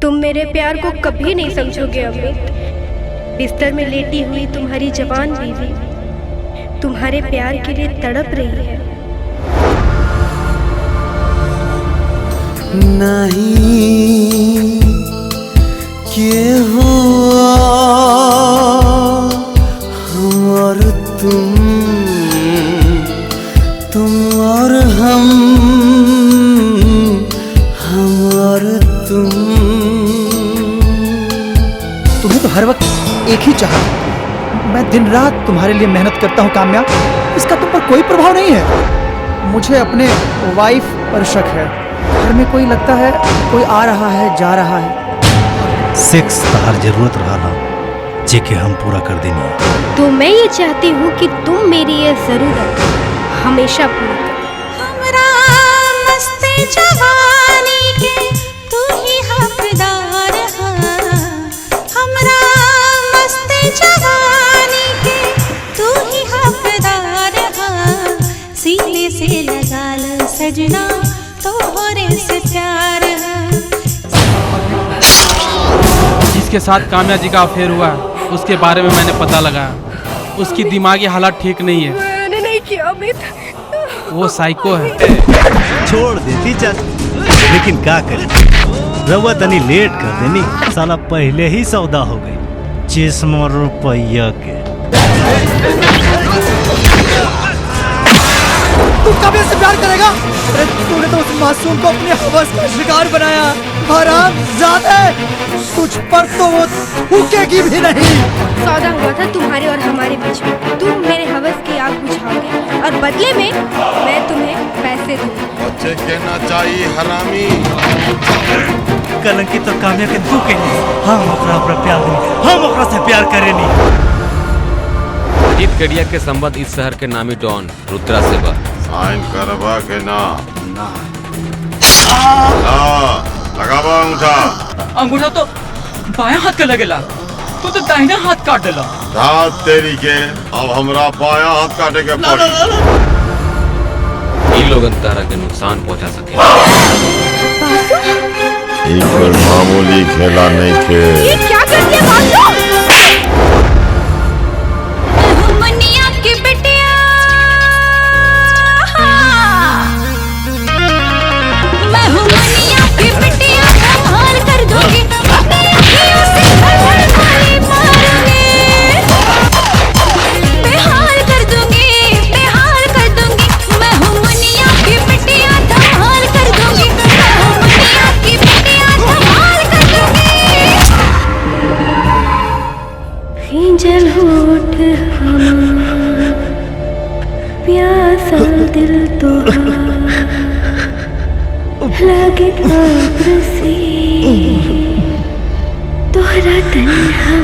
तुम मेरे प्यार को कभी नहीं समझोगे अमित। बिस्तर में लेटी हुई तुम्हारी जवान बीवी तुम्हारे प्यार के लिए तड़प रही है। नहीं के हुआ हम और तुम और हम और तुम। तुम्हें तो हर वक्त एक ही चाहा। मैं दिन रात तुम्हारे लिए मेहनत करता हूँ काम्या, इसका तुम पर कोई प्रभाव नहीं है। मुझे अपने वाइफ पर शक है। घर में कोई लगता है कोई आ रहा है जा रहा है। सेक्स तहार जरूरत रहा ना जेके हम पूरा कर देनी। तो मैं ये चाहती हूँ कि तुम मेरी ये जरूरत हमेशा पूरी करो। हमरा मस्ती जवानी के तू ही हकदार है। हमरा मस्ती जवानी के तू ही हकदार है। सीने से लगा ल सजना तोहरे से प्यार है। जिसके साथ काम्या जी का अफेयर हुआ है उसके बारे में मैंने पता लगाया। उसकी दिमागी हालत ठीक नहीं है। मैंने नहीं किया अमित। वो साइको है। छोड़ देती चल, लेकिन क्या करे रवा तनी लेट कर देनी। साला पहले ही सौदा हो गई जिस्म और रुपया के। तू कभी से प्यार करेगा? अरे तूने तो उस मासूम को अपने हवस का शिकार बनाया। हरामजादे, तुझ पर तो वो थूकेगी भी नहीं। सौदा हुआ था तुम्हारे और हमारे बीच में। तुम मेरे हवस की आग बुझाओगे और बदले में मैं तुम्हें पैसे दूंगी। बच्चे कहना चाहिए हरामी। कलंकी तो काम्या के तू कही। हम अपना प्यार नहीं, हम अपना से प्यार करे नहीं। अजीत केडिया के संबंध इस शहर के नामी डॉन रुद्रा से बा। साइन करवा के ना लगावा अंगूठा। अंगूठा तो बायां हाथ का लगेला, तू तो दाहिना हाथ काट देला। रात तेरी के अब हमरा बायां हाथ काटे के पड़ी। इन लोगन तारा के नुकसान पहुंचा सके। ये कोई मामूली खेला नहीं थे। ये क्या कर दिया बासु? मुनिया की बिटिया मैं हूँ मुनिया की बिटिया। संभाल कर दूंगी अपनी अखियों से गोली मारूंगी। बेहाल कर दूंगी, बेहाल कर दूंगी। मैं हूँ मुनिया की बिटिया। संभाल कर दूंगी। मैं हूँ मुनिया की बिटिया। संभाल कर दूंगी। हिंजल होठ हमार प्यासल दिल तोहार लगे खबर से तोहरा तन्हा